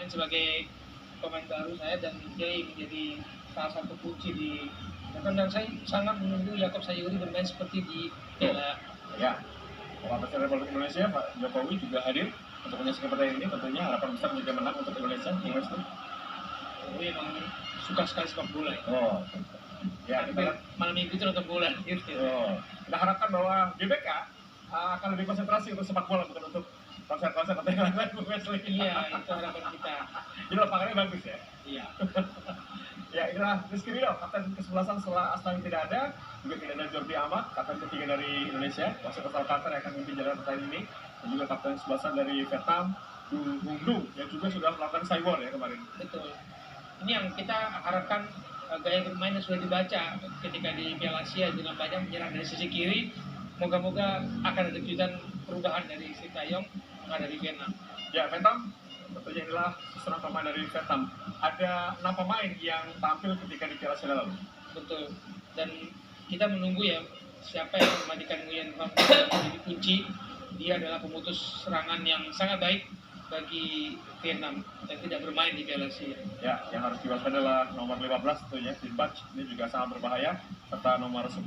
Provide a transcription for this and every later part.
main sebagai pemain baru saya dan dia menjadi salah satu kunci di dan saya sangat menunggu Yaakob Sayuri bermain seperti di Piala. Ya, Bapak Presiden Republik Indonesia Pak Jokowi juga hadir untuk menyaksikan pertandingan ini. Tentunya harapan besar juga menang untuk Indonesia. Jokowi memang suka sekali sepak bola. Oh, ya kita malam minggu itu nonton bola gitu. Oh, kita harapkan bahwa GBK akan lebih konsentrasi untuk sepak bola bukan untuk konser-konser atau yang lain-lain, Bu Wesley. Iya, itu harapan kita. Jadi lapangannya bagus ya. Iya. Ya, inilah Rizky Ridho, kapten ke-11 setelah Asnawi tidak ada. Juga tidak ada Jordi Amat, kapten ketiga dari Indonesia. Wasit asal Qatar yang akan memimpin jalan pertandingan ini. Dan juga kapten 11 dari Vietnam, Du Hung Du, yang juga sudah melakukan cybor ya kemarin. Betul. Ini yang kita harapkan, gaya bermain yang sudah dibaca ketika di Piala Asia dengan banyak menyerang dari sisi kiri. Moga-moga akan ada kejutan perubahan dari Sintayong menghadapi Vietnam. Ya, Vietnam tentunya inilah susunan pemain dari Vietnam. Ada 6 pemain yang tampil ketika di Piala Asia lalu. Betul. Dan kita menunggu ya siapa yang menggantikan Nguyen Van menjadi kunci. Dia adalah pemutus serangan yang sangat baik bagi Vietnam dan tidak bermain di Piala Asia. Ya, yang harus diwaspadai adalah nomor 15 tentunya, Sinbach. Ini juga sangat berbahaya. Serta nomor 11,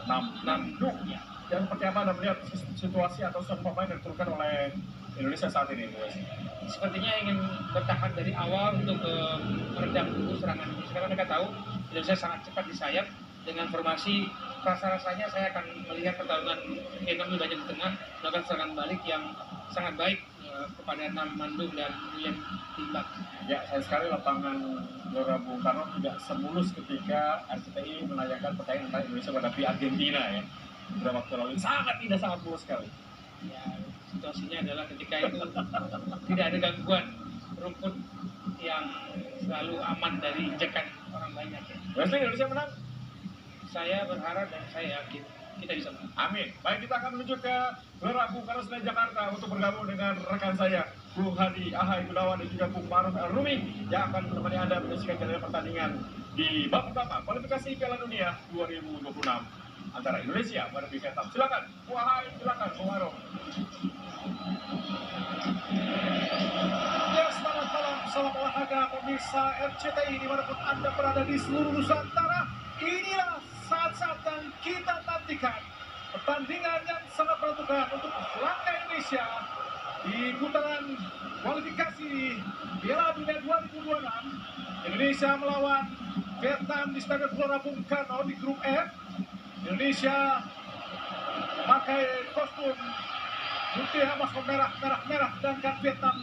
Nam Du. Ya. Dan seperti apa Anda melihat situasi atau susunan pemain yang diturunkan oleh Indonesia saat ini, Bu? Sepertinya ingin bertahan dari awal untuk meredam dulu serangan Indonesia. Karena mereka tahu Indonesia sangat cepat di sayap. Dengan formasi, rasa-rasanya saya akan melihat pertarungan Vietnam lebih banyak di tengah, melakukan serangan balik yang sangat baik kepada Nam Mandung dan Nguyen Timbak. Ya, sayang sekali lapangan Gelora Bung Karno tidak semulus ketika RCTI menayangkan pertandingan antara Indonesia menghadapi Argentina ya. Beberapa waktu lalu sangat mulus sekali. Ya, situasinya adalah ketika itu tidak ada gangguan rumput yang selalu aman dari injekan orang banyak ya. Wesley, Indonesia menang? Saya berharap dan saya yakin kita bisa menang. Amin. Baik, kita akan menuju ke Gelora Bung Karno Senayan Jakarta untuk bergabung dengan rekan saya Bung Hadi Ahai Gunawan dan juga Bung Maruf Rumi yang akan menemani Anda menyaksikan jalannya pertandingan di babak pertama kualifikasi Piala Dunia 2026 antara Indonesia menghadapi Vietnam. Silakan, Bung Ahai, silakan, Bung Maruf. Ya, selamat malam, salam olahraga pemirsa RCTI dimanapun Anda berada di seluruh Nusantara. Inilah saat-saat yang kita nantikan, pertandingan yang sangat menentukan untuk langkah Indonesia di putaran kualifikasi Piala Dunia 2026. Indonesia melawan Vietnam di Stadion Gelora Bung Karno di grup F. Indonesia memakai kostum putih emas merah, sedangkan Vietnam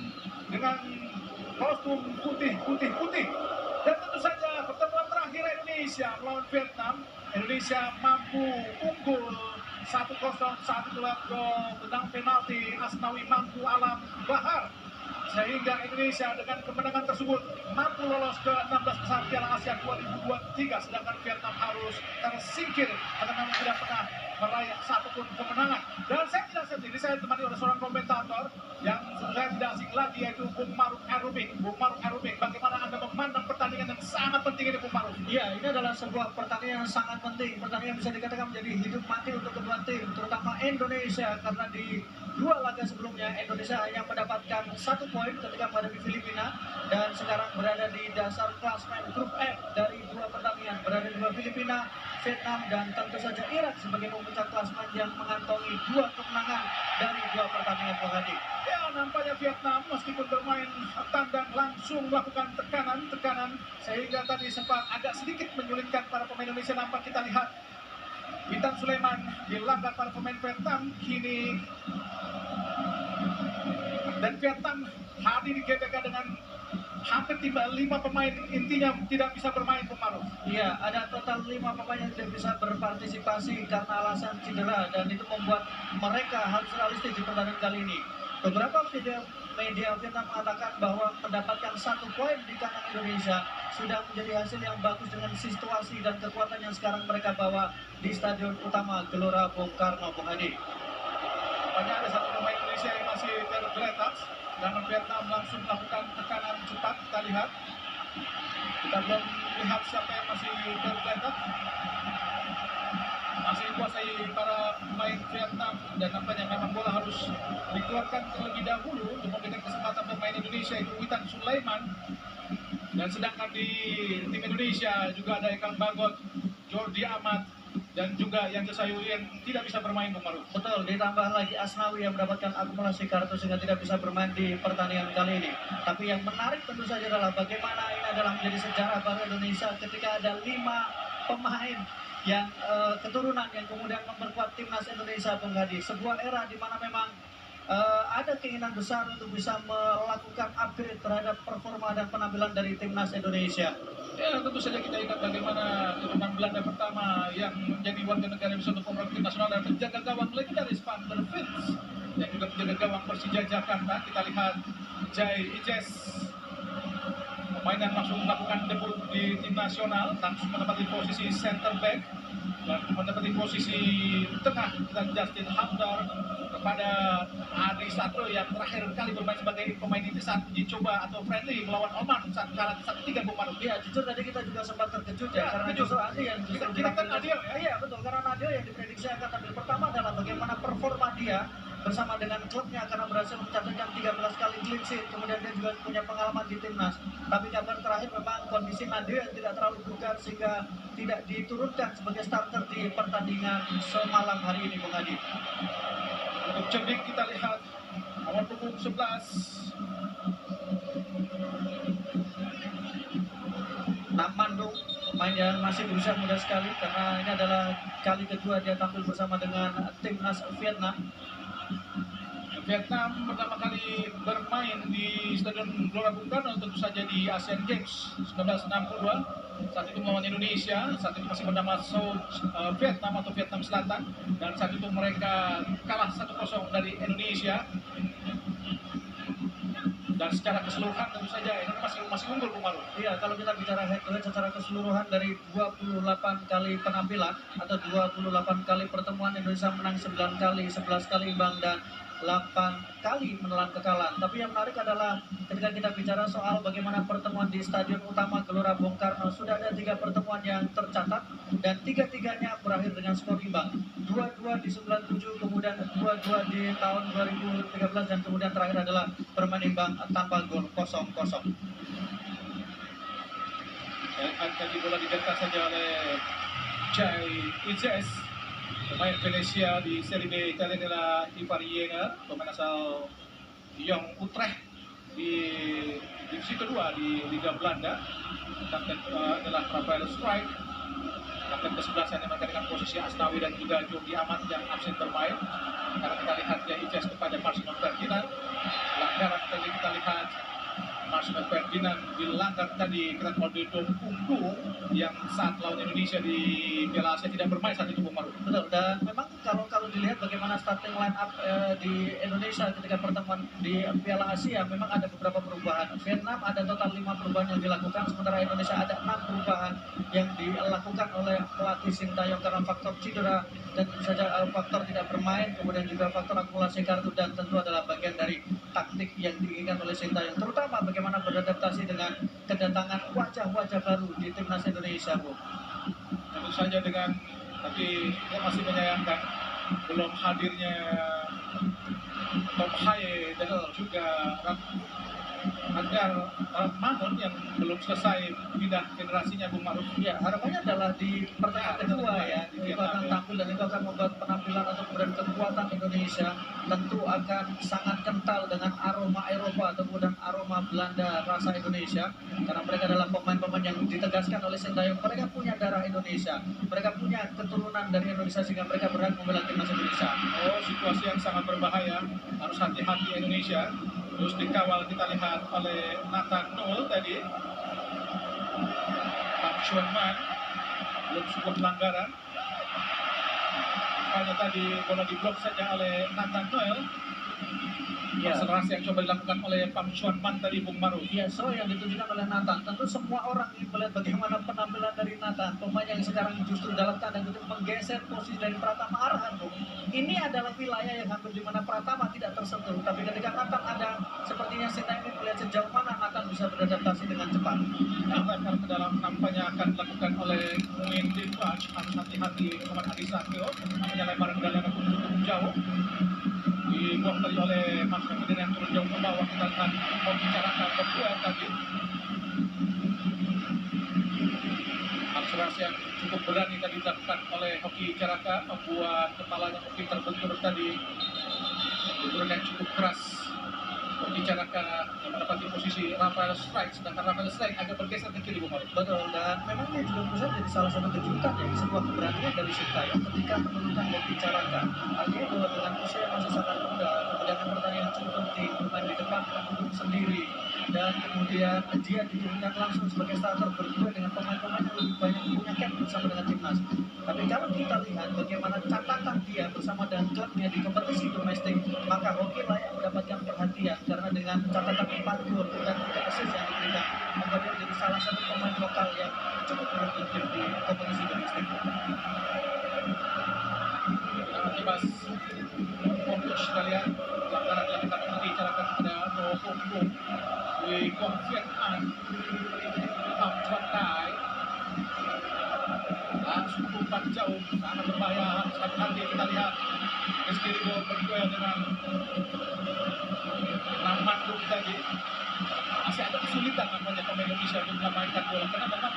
dengan kostum putih. Dan tentu saja pertemuan terakhir Indonesia melawan Vietnam, Indonesia mampu unggul 1-0 saat lewat gol tenang penalti Asnawi Mangku Alam Bahar, sehingga Indonesia dengan kemenangan tersebut mampu lolos ke 16 besar Piala Asia 2023, sedangkan Vietnam harus tersingkir karena tidak pernah meraih satupun kemenangan. Dan saya tidak sendiri, saya ditemani oleh seorang komentator yang saya tidak asing lagi, yaitu Bung Maruf Rumi. Bung Maruf Rumi, bagaimana Anda memandang pertandingan yang sangat penting ini, Bung Maruf? Ya, ini adalah sebuah pertandingan yang sangat penting. Pertandingan yang bisa dikatakan menjadi hidup mati untuk kedua tim, terutama Indonesia, karena di dua laga sebelumnya Indonesia hanya mendapatkan 1 poin ketika menghadapi Filipina, dan sekarang berada di dasar klasemen grup F dari 2 pertandingan, berada di bawah Filipina, Vietnam, dan tentu saja Irak sebagai pemuncak klasemen yang mengantongi 2 kemenangan dari 2 pertandingan Hadi. Ya, nampaknya Vietnam meskipun bermain tandang langsung melakukan tekanan sehingga tadi sempat agak sedikit menyulitkan para pemain Indonesia. Nampak kita lihat Witan Sulaiman dilanggar para pemain Vietnam kini, dan Vietnam hadir di GBK dengan hampir 5 pemain intinya tidak bisa bermain, Bung Maruf. Iya, ada total 5 pemain yang tidak bisa berpartisipasi karena alasan cedera, dan itu membuat mereka harus realistis di pertandingan kali ini. Beberapa media Vietnam mengatakan bahwa mendapatkan 1 poin di kandang Indonesia sudah menjadi hasil yang bagus dengan situasi dan kekuatan yang sekarang mereka bawa di stadion utama Gelora Bung Karno, Bung Hadi. Nampaknya ada 1 pemain Indonesia yang masih tergeletak, dan Vietnam langsung melakukan tekanan cepat. Kita lihat, kita belum lihat siapa yang masih tergeletak, masih kuasai para pemain Vietnam, dan nampaknya memang bola harus dikeluarkan terlebih dahulu untuk memberikan kesempatan pemain Indonesia Indonesia itu Witan Sulaiman. Dan sedangkan di tim Indonesia juga ada Ekang Bagot, Jordi Amat, dan juga yang Sayuri yang tidak bisa bermain, Bung Maruf. Betul, ditambah lagi Asnawi yang mendapatkan akumulasi kartu sehingga tidak bisa bermain di pertandingan kali ini. Tapi yang menarik tentu saja adalah bagaimana ini adalah menjadi sejarah baru Indonesia ketika ada 5 pemain yang keturunan yang kemudian memperkuat timnas Indonesia, Bung Hadi. Sebuah era di mana memang ada keinginan besar untuk bisa melakukan upgrade terhadap performa dan penampilan dari timnas Indonesia. Ya, tentu saja kita ingat bagaimana keturunan Belanda pertama yang menjadi warga negara Indonesia untuk program tim nasional dan penjaga gawang legendaris Van der Vins yang juga penjaga gawang Persija Jakarta. Kita lihat Jai Ijes, pemain yang langsung melakukan debut di tim nasional, langsung menempati posisi center back dan menempati posisi tengah, dan Justin Hamdar kepada Adi Satrio yang terakhir kali bermain sebagai pemain inti saat dicoba atau friendly melawan Oman saat kalah 1-3, Bung Maruf. Iya, jujur tadi kita juga sempat terkejut ya, karena terkejut. justru Adi yang justru Kita kan Adil ya? Iya betul, karena Adil yang diprediksi akan tampil pertama adalah bagaimana performa dia bersama dengan klubnya karena berhasil mencatatkan 13 kali clean sheet, kemudian dia juga punya pengalaman di timnas. Tapi kabar terakhir memang kondisi Nadio yang tidak terlalu bugar sehingga tidak diturunkan sebagai starter di pertandingan semalam hari ini, Bung Hadi. Untuk cerdik kita lihat nomor punggung 11 Nam Mandung, pemain yang masih berusia muda sekali karena ini adalah kali kedua dia tampil bersama dengan timnas Vietnam. Vietnam pertama kali bermain di Stadion Gelora Bung Karno tentu saja di Asian Games 1962. Saat itu melawan Indonesia, saat itu masih bernama Vietnam atau Vietnam Selatan, dan saat itu mereka kalah 1-0 dari Indonesia. Dan secara keseluruhan tentu saja ini masih unggul, Bung Maruf. Iya, kalau kita bicara head to head secara keseluruhan dari 28 kali penampilan atau 28 kali pertemuan, Indonesia menang 9 kali, 11 kali imbang dan 8 kali menelan kekalahan. Tapi yang menarik adalah ketika kita bicara soal bagaimana pertemuan di Stadion Utama Gelora Bung Karno, sudah ada 3 pertemuan yang tercatat dan 3-3-nya berakhir dengan skor imbang. 2-2 di 97, kemudian 2-2 di tahun 2013 dan kemudian terakhir adalah bermain imbang tanpa gol 0-0. Tadi bola digetar saja oleh Jai Ijes, pemain Venezia di Serie B Italia della Ivariena, pemain asal Young Utrecht di divisi kedua di Liga Belanda. Kapten adalah Rafael Strijk, kapten ke-11 yang dimainkan dengan posisi Asnawi dan juga Jordi Amat yang absen bermain. Karena kita lihat ya Ijes kepada Marcelo Ferdinand, pelanggaran tadi kita lihat Marcelo Ferdinand dilanggar tadi kena Aldo Punggung yang saat lawan Indonesia di Piala Asia tidak bermain saat itu, Bung Maruf. Betul, dan memang kalau dilihat bagaimana starting line up di Indonesia ketika pertemuan di Piala Asia, memang ada beberapa perubahan. Vietnam ada total 5 perubahan yang dilakukan, sementara Indonesia ada 6 perubahan yang dilakukan oleh pelatih Sintayong karena faktor cedera dan tentu saja faktor tidak bermain, kemudian juga faktor akumulasi kartu, dan tentu adalah bagian dari taktik yang diinginkan oleh Sintayong, terutama bagaimana beradaptasi dengan kedatangan wajah-wajah baru di timnas Indonesia, Bu. Tentu saja tapi kita masih menyayangkan belum hadirnya Tom Haye dan juga Adgar Mahon yang belum selesai pindah generasinya, Bung Maruf. Ya, harapannya adalah di pertandingan kedua ya, itu akan tampil dan itu akan membuat penampilan atau kemudian kekuatan Indonesia tentu akan sangat kental dengan aroma Eropa atau kemudian aroma Belanda rasa Indonesia, karena mereka adalah pemain-pemain yang ditegaskan oleh Sintayong. Mereka punya darah Indonesia, mereka punya keturunan dari Indonesia sehingga mereka berhak membela timnas Indonesia. Oh, situasi yang sangat berbahaya, harus hati-hati Indonesia. Terus dikawal kita lihat oleh Nathan Noel tadi. Pak Chuanman belum sebuah pelanggaran. Hanya tadi bola diblok saja oleh Nathan Noel. Ya. Akselerasi yang coba dilakukan oleh Pak Chuanman tadi, Bung Maruf. Ya, so yang ditunjukkan oleh Nathan, tentu semua orang ingin melihat bagaimana penampilan dari Nathan, pemain yang sekarang justru dalam tanda kutip menggeser posisi dari Pratama Arhan, Bu. Ini adalah wilayah yang hampir di mana Pratama tidak tersentuh, tapi ketika Nathan ada, sepertinya Sintayong ingin melihat sejauh mana Nathan bisa beradaptasi dengan cepat. Nah, kalau ke dalam nampaknya akan dilakukan oleh Muin Dinbach. Harus hati-hati Muhammad Adi Satrio, namanya lemparan dana cukup jauh. Dibuang tadi oleh Mas Ferdinand yang jauh ke bawah. Kita akan membicarakan berdua tadi. Akselerasi yang cukup berani tadi dilakukan oleh Hoki Caraka, membuat kepalanya Hoki terbentur tadi. Benturan yang cukup keras. Hoki Caraka yang menempati posisi Rafael Strike, sedangkan Rafael Strike agak bergeser ke kiri, Bung Mario. Betul, dan memang dia juga bisa jadi salah satu kejutan ya, sebuah keberanian dari Sintayong ketika menurunkan Hoki Caraka. Artinya bahwa dengan usia yang masih sangat muda, kemudian pertandingan cukup penting, bermain di depan pendukung sendiri, dan kemudian dia diturunkan langsung sebagai starter berdua dengan pemain-pemain yang lebih banyak punya cap bersama dengan timnas. Tapi kalau kita lihat bagaimana catatan dia bersama dengan klubnya di kompetisi domestik, maka Hoki layak mendapatkan perhatian karena dengan catatan 4 gol dan 3 assist yang diberikan, maka dia menjadi salah satu pemain lokal yang cukup produktif di kompetisi domestik. Mas fokus kalian pelanggaran yang kita bicarakan kepada Nohongo Wei Guang Vietnam Amtwatai langsung umpan jauh sangat berbahaya, harus hati-hati. Kita lihat Rizky Ridho berduel dengan Ramanduk tadi. Masih ada kesulitan namanya pemain Indonesia untuk memainkan bola karena memang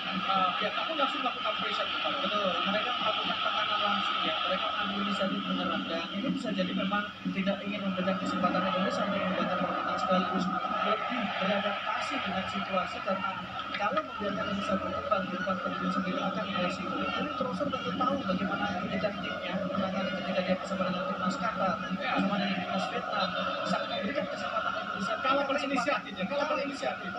Vietnam pun langsung melakukan pressure. Betul, mereka melakukan tekanan langsung ya, mereka mengambil inisiatif menyerang, dan ini bisa jadi memang tidak ingin memberikan kesempatan Indonesia untuk membuatkan permainan sekaligus lebih beradaptasi dengan situasi, karena kalau membiarkan Indonesia berkembang di depan pendukung sendiri akan beresiko. Tapi Trosor tentu tahu bagaimana pendidikan timnya menangani ketika dia bersama dengan timnas Qatar, bersama dengan timnas Vietnam, saat memberikan kesempatan Indonesia Kalau berinisiatif,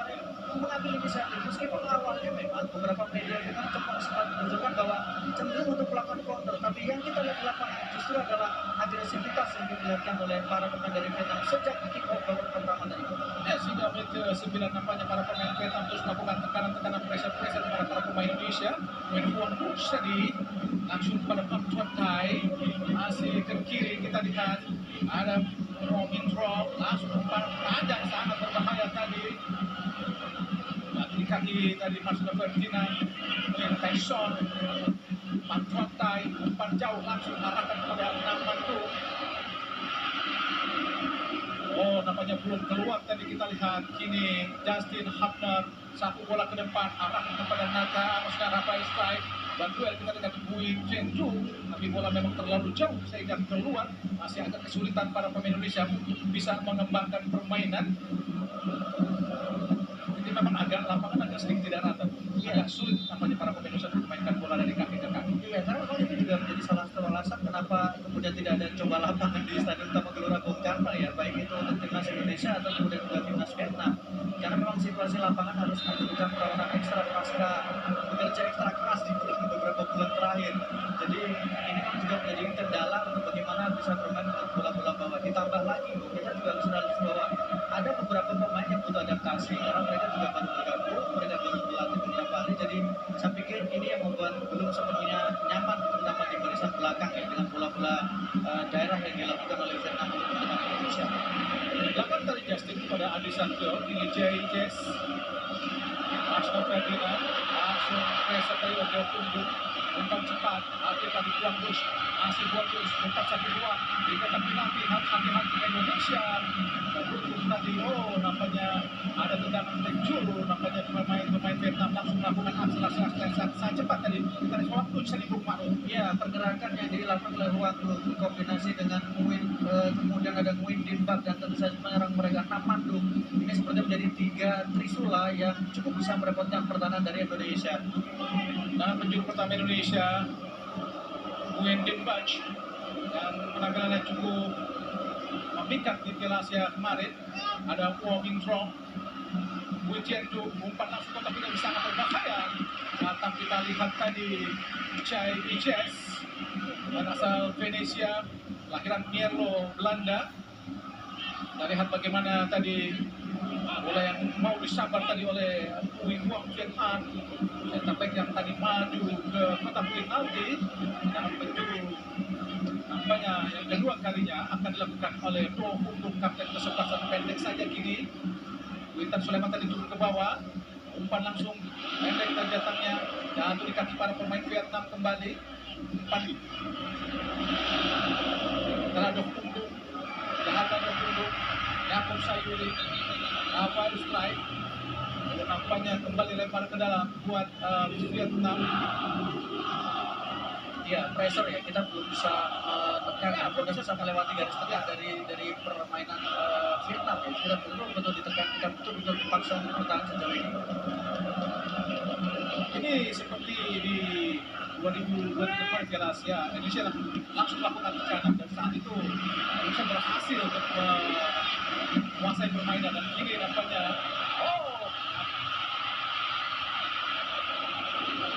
mengambil inisiatif, meskipun awalnya memang beberapa media kita sempat menunjukkan bahwa cenderung untuk melakukan counter, tapi yang kita lihat di lapangan justru adalah agresivitas yang dilihatkan oleh para pemain dari Vietnam sejak kick off babak pertama tadi. Ya, sehingga menit ke-9 nampaknya para pemain Vietnam terus melakukan tekanan pressure kepada para pemain Indonesia. Pemain Huan Bush tadi langsung pada Amtwatai, masih ke kiri kita lihat ada Robin Drop, langsung umpan panjang sangat berbahaya tadi. Di kaki tadi masuk ke Ferdinand, kemudian Tyson, Amtwatai, umpan jauh langsung arahkan kepada Nampandu. Oh, nampaknya belum keluar tadi kita lihat. Kini Justin Hubner sapu bola ke depan, arahkan kepada Nata, maksudnya Rafael Strike. Bantuan kita dengan Bui Chenju, tapi bola memang terlalu jauh sehingga keluar. Masih agak kesulitan para pemain Indonesia bisa mengembangkan permainan. Ini memang lapangan agak sedikit tidak rata. Agak sulit nampaknya para pemain Indonesia untuk memainkan bola dari kaki ke kaki. Iya, karena memang itu juga menjadi salah satu alasan kenapa kemudian tidak ada coba lapangan di Stadion Utama Gelora Bung Karno ya, baik itu untuk timnas Indonesia atau kemudian juga timnas Vietnam. Karena memang situasi lapangan harus membutuhkan perawatan ekstra pasca bekerja ekstra keras di beberapa bulan terakhir. Jadi ini kan juga menjadi kendala untuk bagaimana bisa bermain dengan bola-bola bawah. Ditambah lagi, kita juga harus realistis bahwa ada beberapa pemain yang butuh adaptasi karena mereka juga baru bergabung, mereka baru berlatih beberapa hari. Jadi saya pikir ini yang membuat belum sepenuhnya nyaman, terutama di barisan belakang ya, dengan bola-bola daerah yang dilakukan oleh Vietnam untuk menekan Indonesia. Belakang dari Justin kepada Adi Santo, ini Jess, Aston Ferdinand, langsung pressure dari Ojo Tunduk, umpan cepat, akhir tadi Buang Bush, masih Buang Bush, umpan 1-2, dikatakan penalti, harus hati-hati Indonesia. Beruntung tadi, oh nampaknya ada tendangan penjuru, nampaknya pemain Vietnam langsung melakukan akselerasi sangat cepat tadi. Kita lihat waktu selipuk Maru. Ya, pergerakan yang dilakukan oleh Huangdu kombinasi dengan Nguyen, kemudian ada Nguyen Dimbak dan tentu saja menyerang mereka Namandung. Ini seperti menjadi 3 trisula yang cukup bisa merepotkan pertahanan dari Indonesia. Dan penjuru pertama Indonesia, Nguyen Dimbak, dan penampilannya cukup memikat di Piala Asia kemarin. Ada Wong Introng, Wijian Tu, umpan langsung tapi tidak bisa berbahaya. Datang kita lihat tadi Chai Ijes, dan asal Venesia, lahiran Mierlo, Belanda. Kita lihat bagaimana tadi bola yang mau disabar tadi oleh Wing Wong Vietnam. Center back yang tadi maju ke kotak penalti dengan penjuru. Nampaknya yang kedua kalinya akan dilakukan oleh Pro Hukum kapten kesebelasan pendek saja kini. Witan Sulaiman tadi turun ke bawah, umpan langsung pendek dan datangnya jatuh di kaki para pemain Vietnam kembali. Umpan terhadap Tunduk, jahat Tunduk, Yakob Sayuri, Rafael Strike, nampaknya kembali lempar ke dalam buat Vietnam. Ya, pressure ya, kita belum bisa menekan, belum bisa melewati garis tengah dari permainan Vietnam ya. Kita betul-betul ditekan, kita betul-betul dipaksa untuk bertahan sejauh ini. Ini seperti di 2024 Piala Asia, Indonesia langsung melakukan tekanan dan saat itu Indonesia berhasil untuk menguasai permainan dan ini nampaknya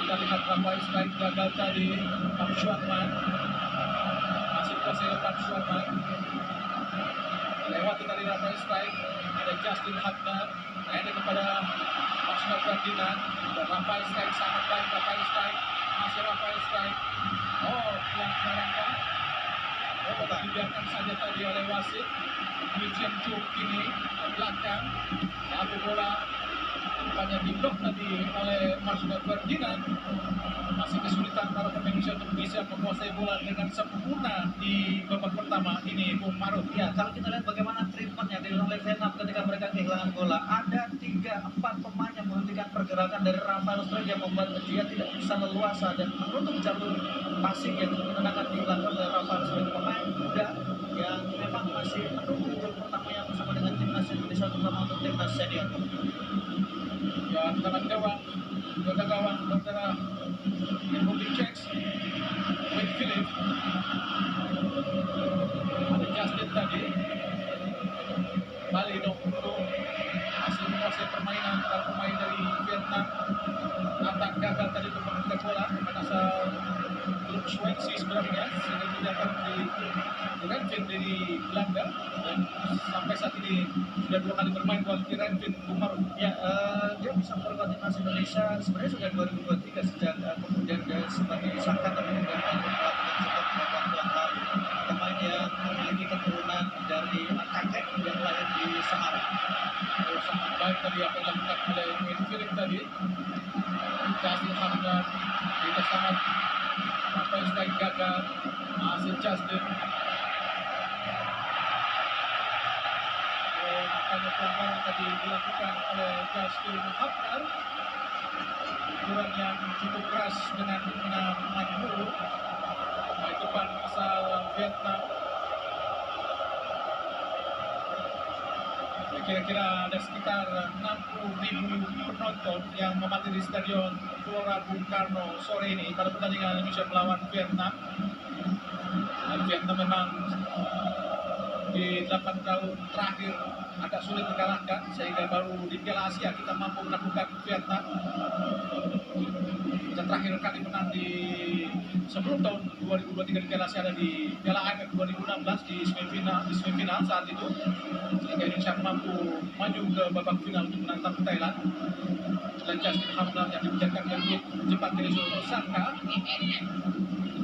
kita lihat Rafael Strike gagal tadi. Pak Suarman masih kuasai Pak Suarman lewat dari Rafael Strike, ada Justin Hubner pendek kepada Pascal Ferdinand dan Rafael Strike sangat baik. Rafael Strike masih Rafael Strike, pelanggaran dibiarkan saja tadi oleh wasit. Wijian Chuk ini ke belakang, satu bola banyak diblok tadi oleh Pascal Ferdinand. Masih kesulitan para pemain Indonesia untuk bisa menguasai bola dengan sempurna di babak pertama ini, Bung Maruf. Ya, kalau kita lihat bagaimana treatment yang dilakukan oleh Vietnam ketika mereka kehilangan bola, ada 3-4 pemain yang menghentikan pergerakan dari Rafael Strike yang membuat dia tidak bisa leluasa dan menutup jalur passing yang menenangkan dilakukan oleh Rafael Strike, pemain muda yang memang masih menunggu gol pertama yang bersama dengan timnas Indonesia, terutama untuk timnas senior. Ya, tangan gawang, jaga gawang, saudara Republik Czech, Wade Philip, ada Justin tadi, Bali Nongko, masih menguasai permainan para pemain dari Vietnam. Nathan gagal tadi untuk mengejar bola pada asal grup Swansea sebenarnya, sehingga didapat di Renvin dari Belanda dan sampai saat ini sudah 2 kali bermain buat Renvin, Bung Maruf. Ya, dia bisa memperkuat timnas Indonesia sebenarnya sudah 2023 sejak kemudian dia sebagai disahkan tapi kemudian melakukan sejak beberapa bulan lalu. Pemain yang memiliki keturunan dari kakek yang lahir di Semarang. Sangat baik tadi apa yang dilakukan oleh Wade Philip tadi. Justin Hubner kita sangat Rafael Strike gagal, masih Justin. Makanya pelanggaran tadi dilakukan oleh Justin Hubner, ukuran yang cukup keras dengan pemain buruh baik depan asal Vietnam. Kira-kira ada sekitar 60.000 penonton yang memadati Stadion Gelora Bung Karno sore ini pada pertandingan Indonesia melawan Vietnam. Dan Vietnam memang di 8 tahun terakhir agak sulit dikalahkan, sehingga baru di Piala Asia kita mampu menaklukkan Vietnam. Kita terakhir kali menang di sebelum tahun 2023 di Piala Asia ada di Piala AFF 2016 di semifinal saat itu, sehingga Indonesia mampu maju ke babak final untuk menantang Thailand. Dan Justin Hubner yang dibiarkan dari grup Jepang dari Osaka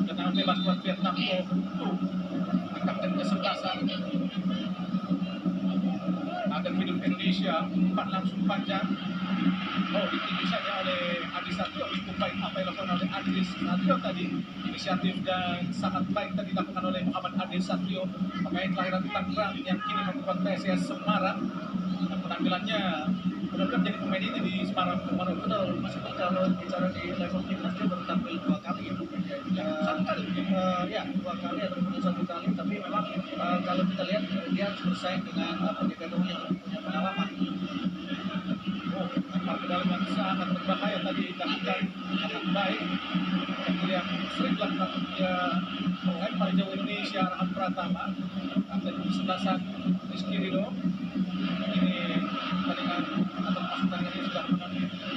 dan yang bebas buat Vietnam untuk kapten kesebelasan agar hidup Indonesia umpan langsung panjang. Ditinju saja oleh Adi Satrio. Cukup baik apa yang dilakukan oleh Adi Satrio tadi. Inisiatif dan sangat baik tadi dilakukan oleh Muhammad Adi Satrio, pemain kelahiran Tangerang yang kini memperkuat PSIS Semarang. Dan penampilannya benar-benar jadi pemain ini di Semarang. Betul, meskipun kalau bicara di level timnas dia baru tampil 2 kali ya. Satu kali. Ya, 2 kali atau kemudian 1 kali, tapi memang kalau kita lihat dia harus bersaing dengan penjaga gawang yang punya pengalaman. Lempar ke dalam yang sangat berbahaya tadi dilakukan sangat baik. Yang sering dilakukan dia melempar jauh Indonesia Arhan Pratama. Kapten kesebelasan Rizky Ridho. Ini pertandingan atau pertandingan ini sudah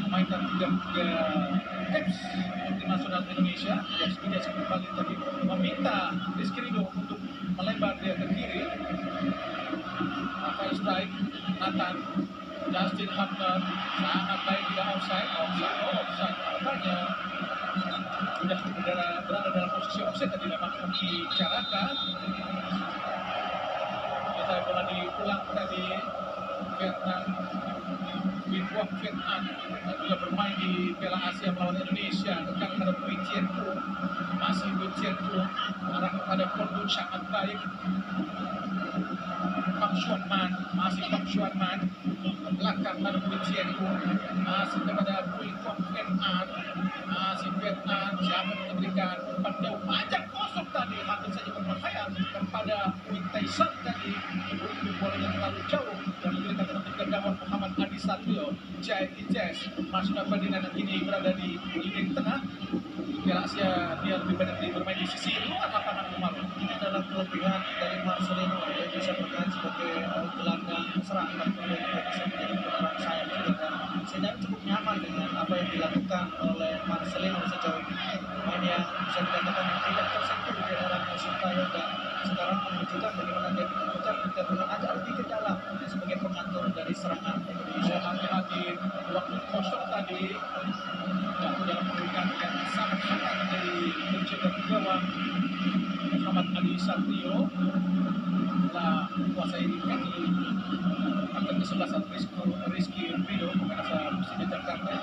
memainkan 3 games tim nasional Indonesia. Dia kembali tadi meminta Rizky Ridho untuk melebar dia ke kiri. Rafael Strike, Nathan, Justin Hubner sangat baik, tidak offside. Makanya sudah berada dalam posisi offside tadi memang dibicarakan. Kita bola diulang tadi. Vietnam, Vietnam dan juga bermain di Piala Asia melawan Indonesia. Tentang pada Wei Chien Fu, masih Wei Chien Fu arah kepada Kondun sangat baik. Bang Xuanman, masih Bang Xuanman belakang pada Wincienko, masih kepada Bui Kong Vietnam, masih Vietnam siapa yang memberikan umpan jauh panjang kosong tadi, hampir saja berbahaya kepada Wing Tyson tadi, bolanya terlalu jauh dan memberikan tetapi ke gawang Muhammad Adi Satrio. Jai Ijes, Marsuna Ferdinand kini berada di lini tengah. Piala Asia dia lebih banyak bermain di sisi luar lapangan kemarin. Ini adalah kelebihan dari Marcelino, dia bisa bermain sebagai gelandang serang dan kemudian juga bisa menjadi penyerang sayap juga, dan Zidane cukup nyaman dengan apa yang dilakukan oleh Marcelino sejauh ini. Pemain yang bisa dikatakan yang tidak tersentuh di daerah Sintayong dan sekarang menunjukkan bagaimana dia menunjukkan ketika turun agak lebih ke dalam sebagai pengatur dari serangan Indonesia. Hati-hati waktu kosong tadi jatuh dalam pelukan yang sangat hangat dari penjaga gawang Muhammad Adi Satrio telah menguasai kaki akan kesebelasan Rizky Rido pemain asal Persija Jakarta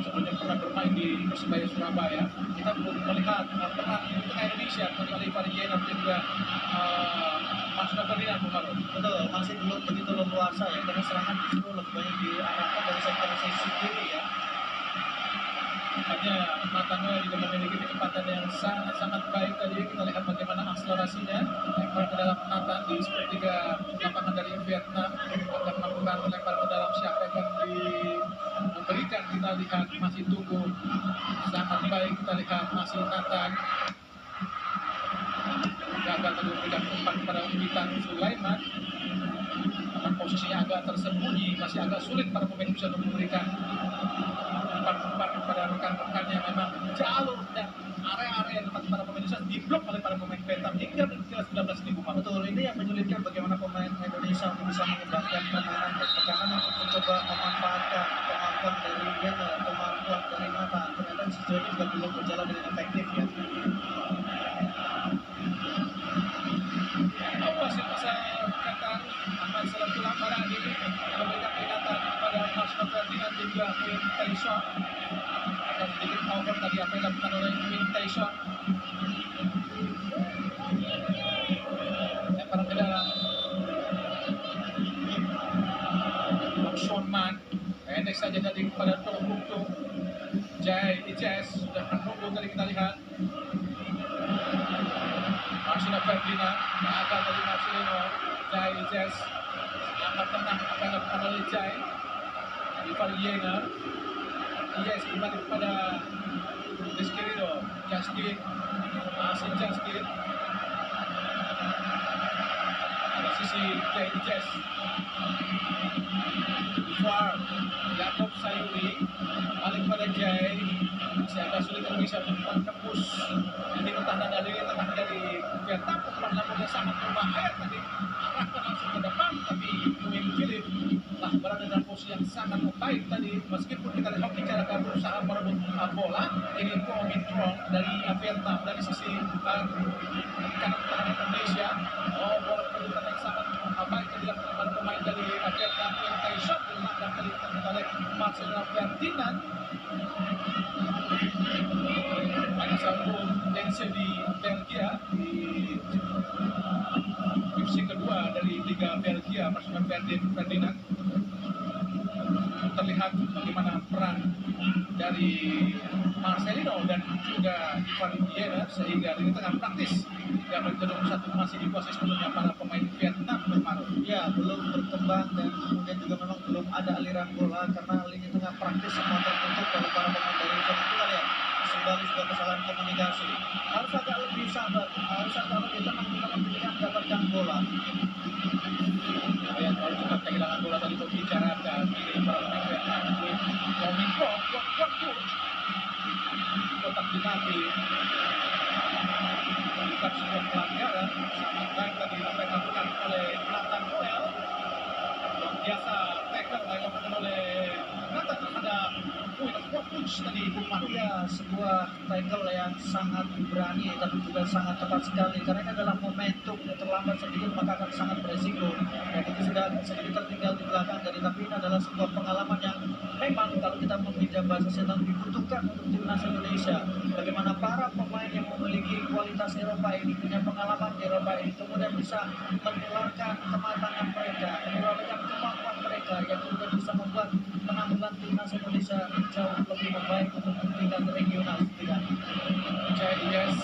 sebelumnya pernah bermain di Persebaya Surabaya. Kita belum melihat peran di tengah Indonesia kecuali Farjena dan juga Marsuna Ferdinand Bukharo. Betul, masih belum begitu leluasa ya, karena serangan justru lebih banyak diarahkan dari sektor sisi kiri ya. Makanya Nathaniel juga memiliki kecepatan yang sangat baik tadi. Kita lihat bagaimana akselerasinya lempar ke dalam Nathan di sepertiga lapangan dari Vietnam akan melakukan lempar ke dalam, siapa yang akan diberikan, kita lihat masih tunggu sangat baik. Kita lihat masih Nathan gagal tadi memberikan umpan kepada Witan Sulaiman. Posisinya agak tersembunyi, masih agak sulit para pemain bisa memberikan umpan-umpan kepada rekan-rekannya. Memang jalur dan area-area tempat para pemain Indonesia diblok oleh para pemain Vietnam hingga menit 19 ribu. Betul, ini yang menyulitkan bagaimana pemain Indonesia untuk bisa mengembangkan permainan dan tekanan untuk mencoba memanfaatkan kemampuan dari Wenger, kemampuan dari Mata. Ternyata sejauh ini juga belum berjalan dengan efektif ya. Wasit bisa katakan Ahmad Salatul Ambarani memberikan peringatan kepada Marsuna Ferdinand dan juga Wing Tyson. Ada sedikit over tadi apa yang dilakukan oleh Wing Tyson. Lemparan ke dalam Bang Xuanman, pendek saja tadi kepada Tolong Buktu. Jai Ijes sudah menunggu tadi, kita lihat Marsuna Ferdinand, gagal dari Marcelino. Jai Ijes angkat tengah, apa yang dilakukan oleh Jai. Ivan Yener, Ijes kembali kepada Rizky Rido. Justin, masih Justin. Ada sisi Jai Ijes. Ivar, Yakob Sayuri, balik kepada Jai. Masih agak sulit untuk bisa menembus ini pertahanan dari tengah dari Vietnam. Umpan sangat berbahaya tadi, arahkan langsung ke depan, tapi Wing Philip telah berada dalam posisi yang sangat baik tadi. Meskipun kita lihat bicara berusaha merebut bola, ini Kuomintang dari Vietnam dari sisi kanan pertahanan Indonesia. Oh, bola perebutan yang sangat baik yang dilakukan oleh pemain dari Vietnam. Wing Tyson dilanggar tadi oleh Marcelino Ferdinand. Ada satu Lense di Belgia di divisi kedua dari Liga Belgia. Marsuna Ferdinand terlihat bagaimana peran dari Marcelino dan juga Ivan Yener sehingga di tengah praktis gambar ke-21 masih dikuasai sepenuhnya para pemain Vietnam kemarin. Ya, belum berkembang dan kemudian juga memang belum ada aliran bola karena lini tengah praktis semua tertutup oleh para pemain dari Vietnam ya. Kembali juga kesalahan komunikasi. Harus agak lebih sabar, harus agak lebih tenang jika memberikan mendapatkan bola. Lihat kalau cepat kehilangan bola tadi membicarakan ini para pemain Vietnam. Kuomintang waktu kotak penalti. Bukan sebuah pelanggaran, sangat baik tadi apa yang dilakukan oleh Nathan Noel. Luar biasa tackle yang dilakukan oleh Nathan terhadap tadi Bukman. Ya, sebuah tackle yang sangat berani tapi juga sangat tepat sekali karena ini adalah momentum, terlambat sedikit maka akan sangat beresiko dan itu sudah sedikit tertinggal di belakang tadi, tapi ini adalah sebuah pengalaman yang memang kalau kita meminjam bahasa setan dibutuhkan untuk timnas Indonesia. Bagaimana para pemain yang memiliki kualitas Eropa ini, punya pengalaman di Eropa ini kemudian bisa menularkan kematangan jauh lebih membaik untuk tingkat regional tidak. Jai Yes,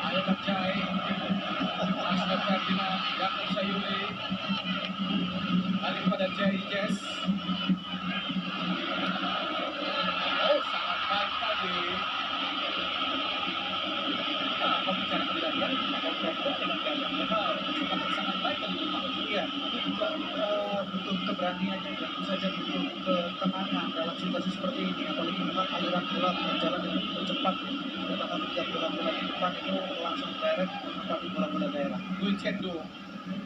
Ayat Jai, Ashraf Ferdinand, Yakub Sayuri, balik pada Jai Yes. Oh, sangat baik tadi. Nah, pembicaraan tidak berani, maka dengan gaya. Memang sangat baik tadi. Iya, itu juga butuh keberanian juga, tentu saja butuh ketenangan dalam situasi seperti ini, apalagi memang aliran bola berjalan dengan begitu cepat, terutama ketika bola-bola di depan itu langsung direct menempati bola-bola daerah. Dwi Cendo,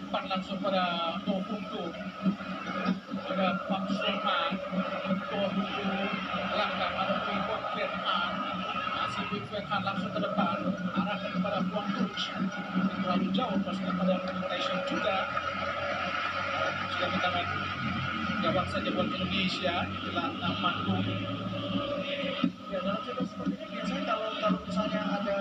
umpan langsung pada Tohuntu, pada Pak Sulman, Tohuntu, langkah pada Dwi Vietnam, masih Dwi Vietnam langsung ke depan, arahkan kepada Buang Tuch, terlalu jauh masuk kepada Malaysia juga. Sudah di tangan gawang saja buat Indonesia, itulah Namandung. Ya, dalam situasi seperti ini biasanya kalau misalnya ada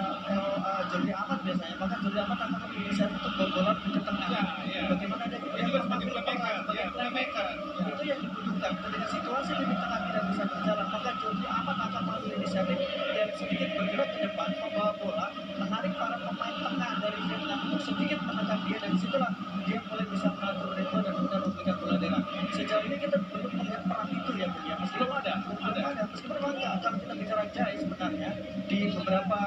Jordi Amat biasanya, maka Jordi Amat akan lebih inisiatif untuk bola ke tengah. Ya. Bagaimana dia Ini juga sebagai playmaker, ya, playmaker. Itu yang dibutuhkan. Ketika situasi di tengah tidak bisa berjalan, maka Jordi Amat akan mengambil inisiatif dan sedikit bergerak ke depan, membawa bola, menarik para pemain tengah dari Vietnam untuk sedikit menekan dia, dan disitulah dia mulai bisa mengatur ritme dan kemudian memberikan bola daerah. Sejauh ini kita belum melihat peran itu ya, Bung, ya. Belum ada. Meskipun memang kalau kita bicara Jai sebenarnya di beberapa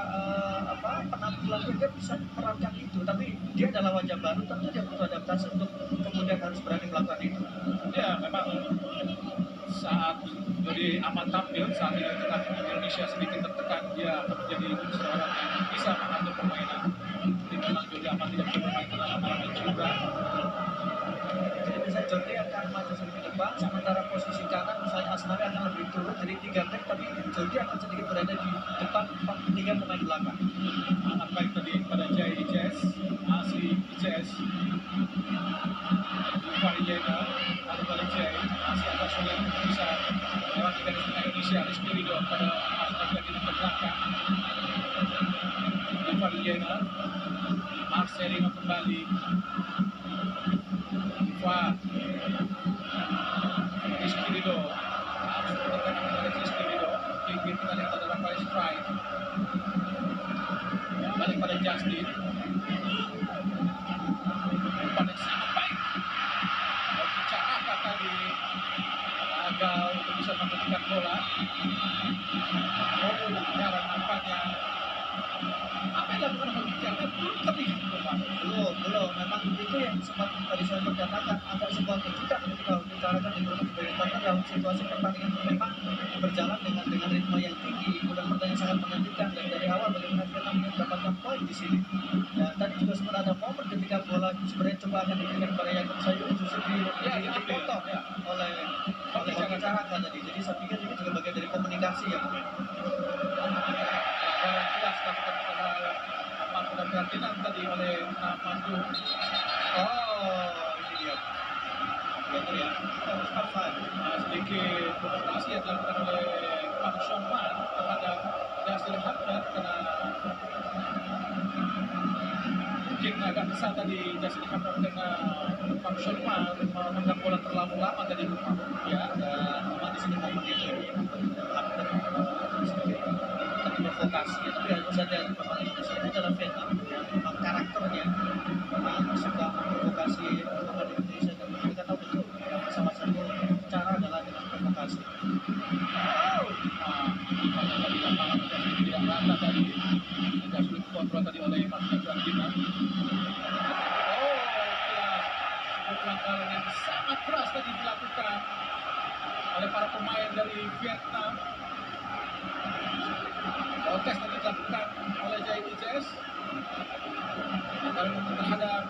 penampilan dia bisa memerankan itu, tapi dia adalah wajah baru, tentu dia butuh adaptasi untuk kemudian harus berani melakukan itu. Ya, memang saat jadi aman tampil saat ini tengah Indonesia sedikit tertekan, dia akan menjadi seorang yang bisa mengatur permainan. Jadi memang jadi aman tidak bisa bermain tengah lama-lama juga. Jadi misalnya Jordi akan maju sedikit depan, sementara posisi kanan misalnya Asnawi akan lebih turun dari 3 back, tapi Jordi akan sedikit berada di depan 3 pemain belakang. Sangat baik tadi pada Jai Jazz, Asli Jazz, Variena, lalu balik Jai, masih agak sulit bisa lewati garis tengah Indonesia. Rizky Ridho pada Asnawi lagi di belakang. Variena, Marcelino kembali. Fuad, Rizky Ridho, harus menekan kepada Rizky Ridho. Tinggi kita lihat adalah Paris Pride. Balik pada Justin. Umpan yang sangat baik. Mau bicarakan tadi gagal untuk bisa menghentikan bola. Oh, sekarang nampaknya apa yang dilakukan oleh Bicara belum terlihat beban. Belum. Memang itu yang sempat tadi saya katakan agak sebuah kejutan ketika dibicarakan di Bruno Fernandes dalam situasi pertandingan yang memang berjalan dengan ritme yang tinggi, kemudian pertandingan sangat menentukan, dan dari awal bagaimana Vietnam ingin mendapatkan poin di sini. Dan tadi juga sempat ada momen ketika bola sebenarnya coba akan diberikan kepada Yakub Sayuri, justru dipotong oleh pembicarakan tadi. Jadi saya pikir ini juga bagian dari komunikasi ya. Jelas dilakukan pada Marco Ferdinand tadi oleh Namandung. Oh, ini dia. Betul ya. Sedikit provokasi yang dilakukan oleh Pak Sulman terhadap Yasir Hamdan karena mungkin agak besar tadi Yasir Hamdan karena Pak Sulman menganggap bola terlalu lama tadi Ya, dan memang di sini momen itu provokasi, tapi harus saja memang Indonesia ini adalah Vietnam yang memang karakternya memang suka memprovokasi pemain Indonesia, dan kita tahu betul bahwa salah satu cara adalah dengan provokasi. Tadi lapangan tidak rata tadi, agak sulit kontrol tadi oleh Marco Ferdinand. Oh, kelas pelanggaran yang sangat keras tadi dilakukan oleh para pemain dari Vietnam. Protes tadi dilakukan oleh Jai Jazz terhadap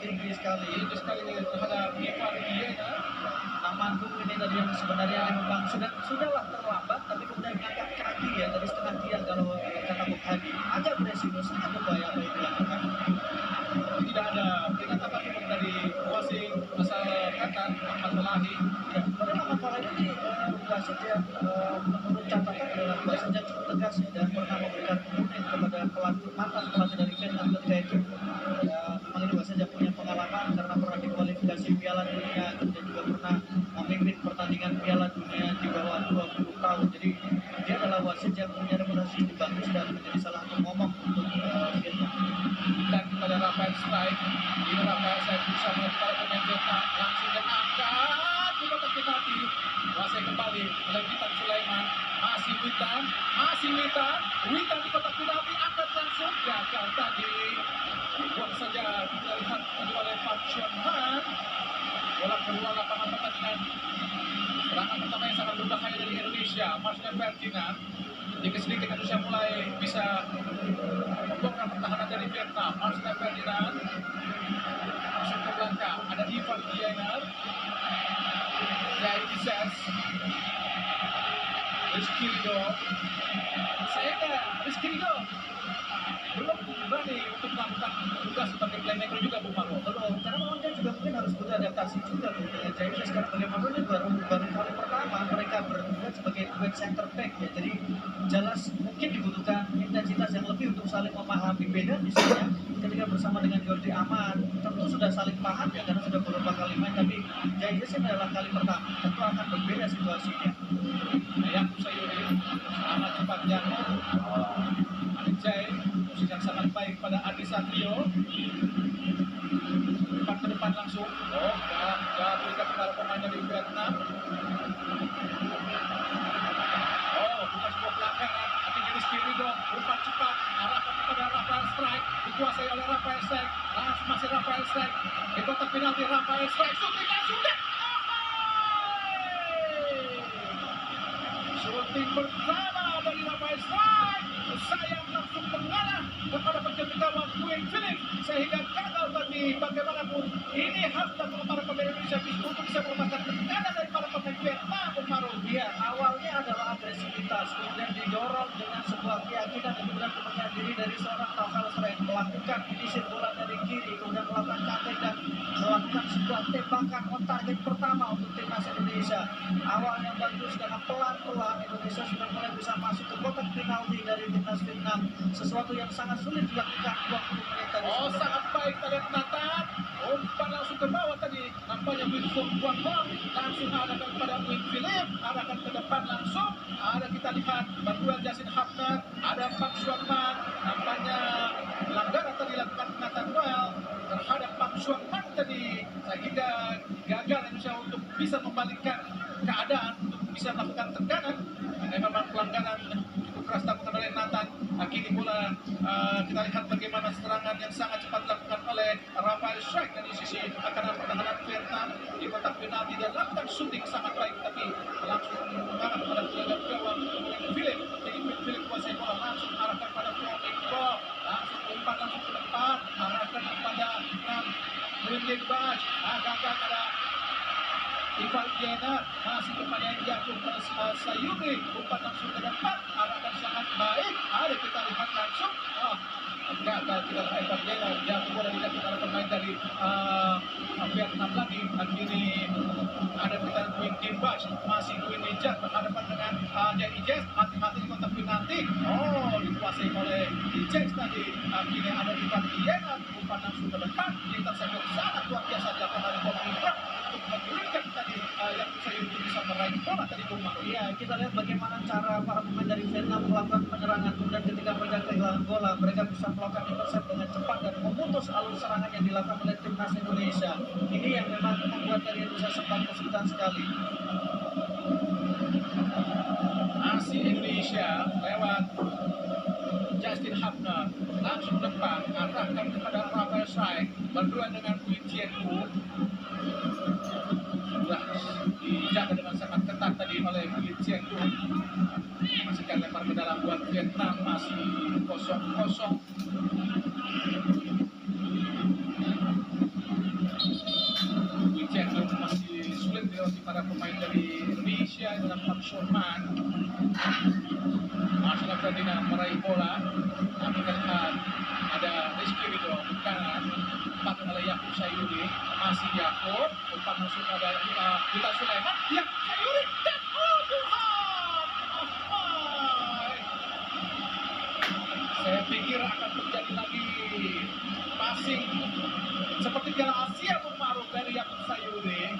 Tinggi sekali terhadap Ivan Viena. Namandung ini tadi yang sebenarnya memang sudahlah terlambat, tapi kemudian mengangkat kaki ya dari setengah tiang kalau kata Bung Hadi, agak beresiko, sangat berbahaya apa yang dilakukan. Tidak ada peringatan apapun dari wasit asal Qatar Ahmad Melahi. Ya, padahal masalah ini wasit ya menurut catatan adalah wasitnya cukup tegas ya, dan pernah memberikan kuning kepada mantan pelatih dari Vietnam ketika itu. Ya, memang ini wasit yang punya pengalaman karena pernah di kualifikasi Piala Dunia, kemudian juga pernah strike. Ini Rafael Strike bersama para pemain Vietnam. Langsung diangkat di kotak penalti. Kuasai kembali oleh Witan Sulaiman. Masih Witan di kotak penalti, angkat langsung, gagal tadi. Dibuang saja, kita lihat tadi oleh Park Chuan Han. Bola keluar lapangan pertandingan. Serangan pertama yang sangat berbahaya dari Indonesia. Marcel Ferdinand. Sedikit Indonesia mulai bisa membongkar pertahanan dari Vietnam. Marcel Ferdinand masuk ke belakang. Ada Ivan Diener, Jai Ises, Rizky Ridho, Rizky Ridho belum berani untuk melakukan tugas sebagai playmaker juga, Bu Marco. Belum, karena memang dia juga mungkin harus beradaptasi juga dengan James. Sekarang bagaimana ini baru kali pertama mereka bertugas sebagai duet center back ya. Jadi jelas mungkin dibutuhkan intensitas yang lebih untuk saling memahami. Beda misalnya ketika bersama dengan Jordi Amat, tentu sudah saling paham ya karena sudah beberapa kali main. Tapi James ini adalah kali pertama, tentu akan berbeda situasinya. Yang Sayuri amat cepat jatuh. Jai, posisi yang sangat baik pada Adi Satrio. Umpan ke depan langsung. Oh, berikan kepada pemain dari Vietnam. Oh, bukan sebuah pelanggaran. Akhirnya Rizky Ridho, umpan cepat, arahkan kepada Rafael Strike, dikuasai oleh Rafael Strike. Langsung masih Rafael Strike. Di kotak penalti Rafael Strike, shooting langsung deh. Shooting pertama dari Rafael Strike. Sayang langsung mengalah kepada penjaga gawang Queen Philip sehingga gagal tadi. Bagaimanapun ini hak dan para pemain Indonesia untuk bisa melepaskan tekanan dari para pemain Vietnam. Umaru, Ya, awalnya adalah agresivitas, kemudian didorong dengan sebuah keyakinan dan kemudian kepercayaan diri dari seorang Rafael Strike melakukan finisher bola dari kiri, kemudian melakukan cutting dan melakukan sebuah tembakan on target pertama untuk timnas Indonesia. Awalnya bagus karena pelan-pelan Indonesia sudah mulai bisa masuk ke kotak penalti dari timnas Vietnam, sesuatu yang sangat sulit dilakukan 20 menit tadi. oh sangat baik tadi penantang. Umpan langsung ke bawah tadi. Nampaknya Wilson buang-buang. Langsung arahkan kepada Queen Philip. Arahkan ke depan langsung. Ada kita lihat Bantuan Jasin Hafner. Ada Pak Suarman. Nampaknya pelanggaran tadi dilakukan Nathan Noel terhadap Pak Suarman tadi. Sehingga gagal Indonesia untuk bisa membalikkan keadaan, untuk bisa melakukan tekanan. Memang pelanggaran cukup keras dilakukan oleh Nathan. Kini bola kita lihat bagaimana serangan yang sangat cepat dilakukan oleh Rafael Strike dari sisi kanan pertahanan Vietnam di kotak penalti. Dia lakukan shooting sangat baik tapi langsung mengarah kepada penjaga gawang Philip. Jadi Philip kuasai bola langsung arahkan pada Flowing Ball, langsung umpan langsung ke depan, arahkan kepada Brendan Bash. Gagal pada Ivan Diener, masih kepada yang jatuh pada Sayuri, umpan langsung ke depan, arahkan sangat baik. Ada kita lihat langsung, gagal kita lihat Ivan Diener, jatuh bola tidak kepada pemain dari Vietnam lagi. Kini ada kita Queen Bash, masih Queen Ninja berhadapan dengan Jai Ijes, mati-mati di kotak penalti. Oh, dikuasai oleh Ijes tadi. Kini ada Ivan Diener, umpan langsung ke depan, intercept sangat luar biasa dilakukan oleh Dominic untuk mengirimkan tadi yang saya bisa meraih bola tadi rumah. Iya, kita lihat bagaimana cara para pemain dari Vietnam melakukan penyerangan, kemudian ketika mereka kehilangan bola, mereka bisa melakukan intercept dengan cepat dan memutus alur serangan yang dilakukan oleh timnas Indonesia. Ini yang memang membuat dari Indonesia sempat kesulitan sekali. Masih Indonesia lewat Justin Hafner, langsung depan, arahkan kepada Rafael Strike, berdua dengan Win Chien Wu. Dijaga dengan sangat ketat tadi oleh Win Chien Wu. Masih kan lempar ke dalam buat Vietnam, masih 0-0. Win Chien Wu masih sulit dilewati para pemain dari Indonesia dalam Pak Suarman. Marcel Ferdinand meraih bola. Kita lihat ada Rizky Ridho kanan, dipakai oleh Yakub Sayuri. Masih Yakub, umpan langsung ada Witan Sulaiman. Yakub Sayuri dan Tuhan, saya pikir akan terjadi lagi passing seperti Piala Asia Bung Maruf dari Yakub Sayuri.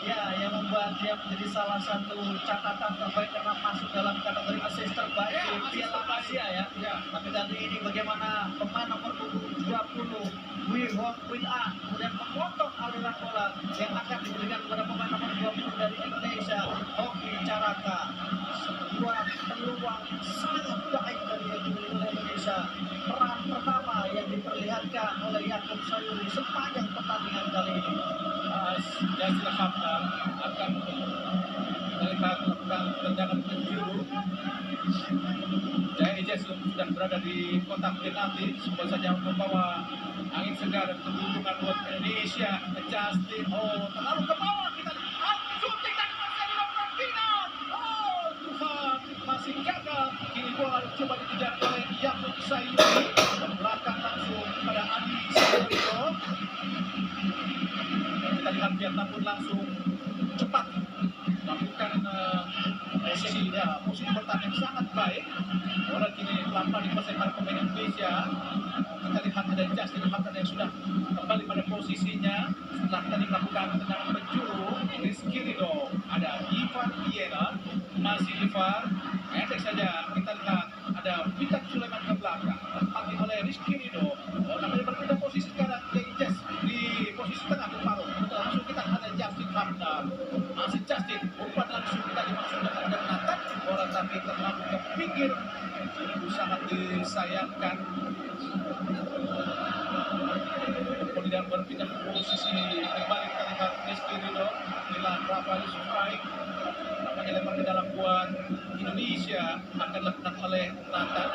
Ya, yang membuat dia menjadi salah satu catatan terbaik karena masuk dalam kategori assist terbaik di Piala Asia ya. Tapi kali ini bagaimana pemain nomor punggung 20 Wee Hong Win A kemudian memotong aliran bola yang akan diberikan kepada pemain nomor 20 dari Indonesia, Hoki Caraka. Sebuah peluang sangat baik dari Indonesia. Peran pertama yang diperlihatkan oleh Yakub Sayuri sepanjang pertandingan kali ini. Yasin Hamdan akan melakukan tendangan penjuru. Jaya Ijaz sudah berada di kotak penalti, semua saja membawa angin segar dan keuntungan buat Indonesia. Justin, Terlalu ke bawah, kita lihat shooting dan masih dilakukan Kinan. Tuhan, masih gagal. Kini bola coba dikejar oleh Yakub Sayuri. Belakang langsung pada Adi Samuel. kita lihat Vietnam pun langsung cepat melakukan posisi bertahan yang sangat baik. Bola kini pelan-pelan dikuasai para pemain Indonesia. Kita lihat ada Justin Hamdan yang sudah kembali pada posisinya setelah tadi melakukan tendangan penjuru. Rizky Ridho, ada Ivan Viera, masih Ivan. Pendek saja kita lihat ada Witan Sulaiman ke belakang, ditempati oleh Rizky Ridho. Namanya berbeda posisi sekarang. Jazz di posisi tengah paruh. Langsung kita ada Justin Hamdan, masih Justin umpan langsung tadi maksudnya ada Nathan bola tapi terlalu ke pinggir. Itu sangat disayangkan. Kemudian berpindah ke posisi kembali kita lihat Rizky Ridho bila Rafael Sufai namanya lempar ke dalam buat Indonesia akan dilakukan oleh Nathan.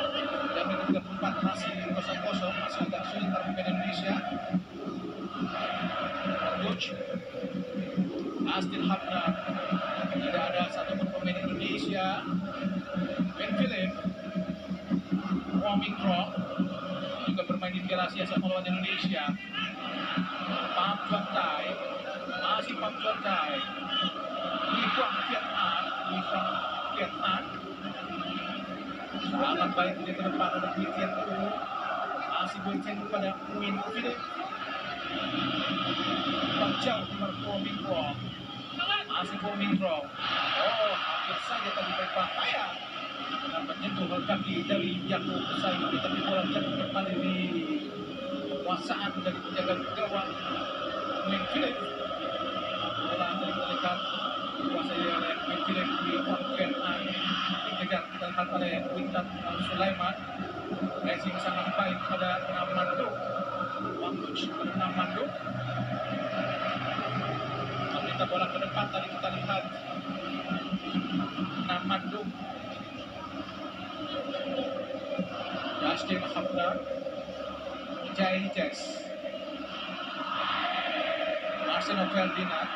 Dan menit 34 masih 0-0, masih agak sulit para pemain Indonesia. Coach Justin Hamdan, tidak ada satupun pemain Indonesia. Ben Philip, Waming Krong juga bermain di Piala Asia sama lawan Indonesia. Pam Chuan Tai, masih Pam Chuan Tai. Lee Kwang Vietnam. Sangat baik di depan ada Vietnam dulu. Masih Boychen pada Win Philip. Jauh di Waming Krong. Masih Waming Krong. Hampir saja tadi berbahaya. Dan menyentuh kaki dari Yakub Sayuri, tapi bola jatuh kembali di kekuasaan dari penjaga gawang Win Philip. Bola terlihat dikuasai oleh Win Philip di Vietnam. Dikejar kita lihat oleh Witan Sulaiman. Racing sangat baik pada Namanduk. Wangtuj pada Namanduk. Kita bola ke depan tadi kita lihat Namanduk. Justin Hamdan, Jai Ijaz, Marcelo Ferdinand,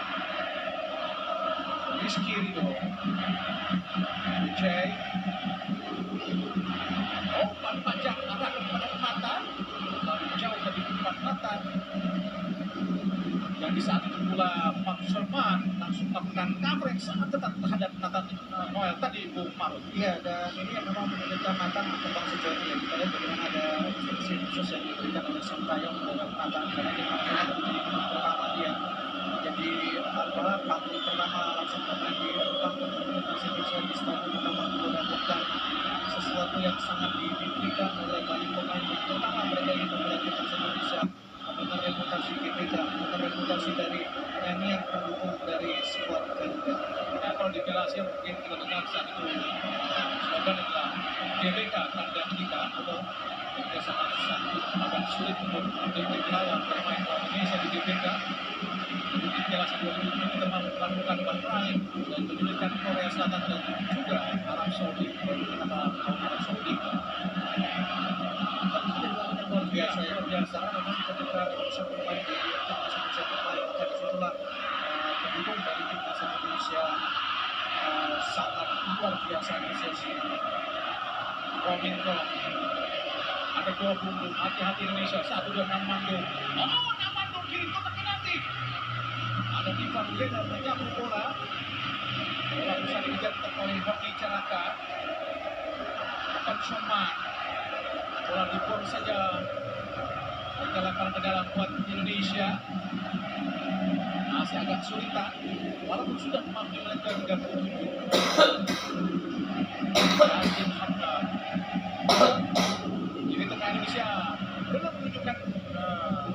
Rizky Ridho, Jai, umpan panjang arah kepada mata, lalu jauh dari umpan mata. Dan di saat itu pula Pak Sulman langsung melakukan cover yang sangat ketat terhadap Nathan Noel tadi, Bung Marut. Iya, dan ini yang memang menyulitkan Nathan kembang sejauh ini. Kita lihat bagaimana ada instruksi khusus yang diberikan oleh Sintayong terhadap Nathan, karena dia mengaku menjadi pemain pertama dia. Jadi panggung pertama langsung bermain di panggung komunikasi visual di stadion utama Gelora Bung Karno. Sesuatu yang sangat diberikan oleh banyak pemain, terutama mereka yang membela timnas Indonesia. Dengan reputasi GBK, dengan reputasi dari nyanyian pendukung dari skuad Garuda. Ya, kalau di Piala Asia mungkin kita dengar saat itu slogan adalah GBK tanda kita, atau kita sangat agak sulit untuk lawan bermain lawan Indonesia di GBK. Di Piala Asia 2020 kita melakukan bermain dan menyulitkan Korea Selatan dan juga Arab Saudi, terutama Arab Saudi. Luar biasa ya, luar biasa. Memang ketika Indonesia bermain di timnas Indonesia bermain, maka disitulah pendukung dari timnas Indonesia sangat luar biasa antusiasnya. Waming Krong, ada 20, hati-hati Indonesia, 1-2 Namanduk. Namanduk kiri kotak penalti. Ada Ivan Viera menyapu bola. Bola bisa dikejar oleh Hoki Caraka. Bukan Shoman. Bola dibuang saja. Kita lempar ke dalam buat Indonesia. masih agak kesulitan walaupun sudah mampu menekan 37. Ini tengah Indonesia belum menunjukkan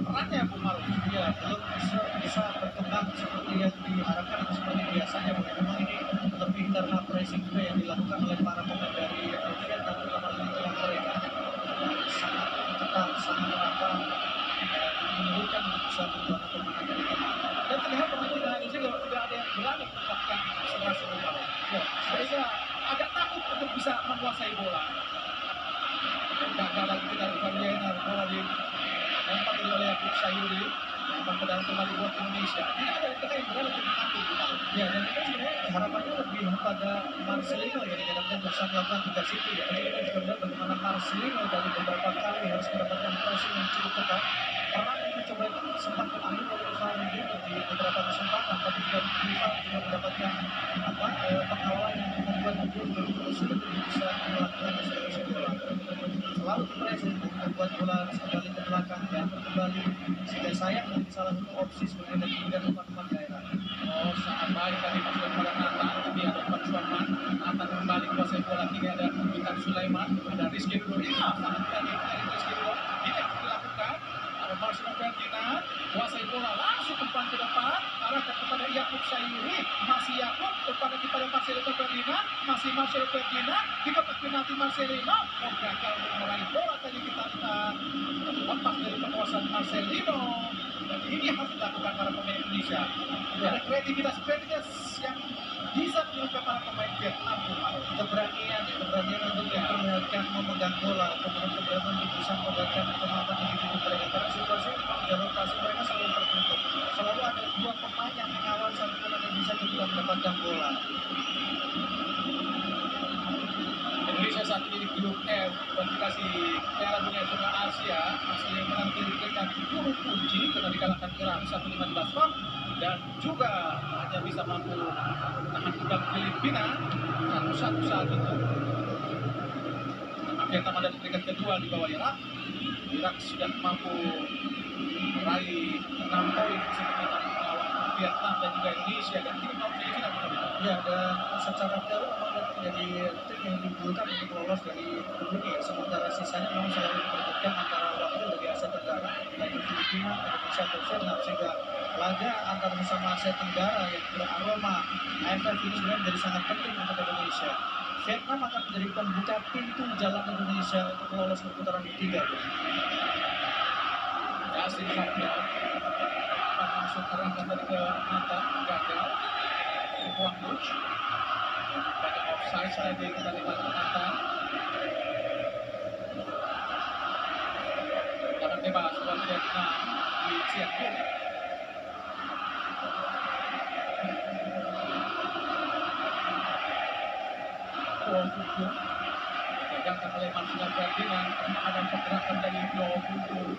perannya Bung Maruf. Ya, belum bisa berkembang seperti yang diharapkan atau seperti biasanya. Memang ini lebih karena pressing juga yang dilakukan oleh para pemain dari Vietnam, terutama di tengah mereka yang sangat ketat, sangat rapat, menyulitkan untuk bisa berbuat permainan dari tengah. Dan terlihat pemain tengah Indonesia juga tidak ada yang berani melakukan akselerasi bola. Ya, Mereka agak takut untuk bisa menguasai bola. Gagal lagi kita di Fabiana, bola dilempar oleh Yakub Sayuri. Perpedaan kembali buat Indonesia. Tidak ada yang tengah yang berani untuk mengatur. ya, dan itu sebenarnya harapannya lebih pada Marcelino ya, yang nanti bisa melakukan tugas itu ya. Jadi kita juga melihat bagaimana Marcelino dari beberapa kali harus mendapatkan pressing yang cukup ketat. Pernah itu coba itu sempat mengambil berusaha di beberapa kesempatan, tapi juga FIFA juga mendapatkan pengawalan yang membuat itu betul-betul sulit untuk bisa melakukan eksekusi bola. Selalu pressing untuk membuat bola harus kembali ke belakang dan kembali, sehingga sayang menjadi salah satu opsi sebenarnya dan kemudian umpan-umpan daerah. Oh, saat balik tadi masuk kepada Nathan, tapi ada Umpan Suarman. Nathan kembali kuasai bola, kini ada Witan Sulaiman, ada Rizky Nurullah, sangat tadi dari Rizky Nurullah. Ini yang dilakukan. Ada Marcelo Ferdinand, kuasai bola langsung umpan ke depan, arahkan kepada Yakub Sayuri, masih Yakub, umpan kepada Marcelo Ferdinand, masih Marcelo Ferdinand, di kotak penalti Marcelino, gagal untuk meraih bola tadi kita lepas dari penguasaan Marcelino. Dan ini harus dilakukan para pemain Indonesia. Ada kreativitas yang bisa dilakukan para pemain Vietnam. Keberanian untuk memperlihatkan memegang bola, kemudian keberanian untuk bisa memperlihatkan kemampuan individu mereka. Karena situasi jalur passing mereka selalu tertutup. Selalu ada dua pemain yang mengawal satu pemain yang bisa juga mendapatkan bola. Indonesia saat ini di grup F kualifikasi Piala Dunia Zona Asia masih menanti dengan guru kunci karena dikalahkan Iran 1-5 di Basel dan juga hanya bisa mampu menahan imbang Filipina 1-1 saat itu. Vietnam ada di peringkat kedua di bawah Irak. Irak sudah mampu meraih 6 poin sebelum melawan Vietnam dan juga Indonesia dan kini mau Filipina. Ya, dan secara teori memang menjadi tim yang diunggulkan untuk lolos dari grup ini ya. Sementara sisanya memang selalu diperbutkan antara wakil dari Asia Tenggara, yaitu Filipina, Indonesia, dan Vietnam, sehingga laga antar sesama Asia Tenggara yang beraroma AFF ini sebenarnya menjadi sangat penting untuk Indonesia. Vietnam akan menjadi pembuka pintu jalan Indonesia untuk lolos ke putaran ketiga. Yasin Sabda langsung arahkan tadi ke Nathan, gagal. Huang Luch pada offside tadi kita lihat Nathan. Dapat bebas buat Vietnam di Cianjur. Huang Luch digagalkan oleh Marcelo Ferdinand. Ada pergerakan dari Huang Luch.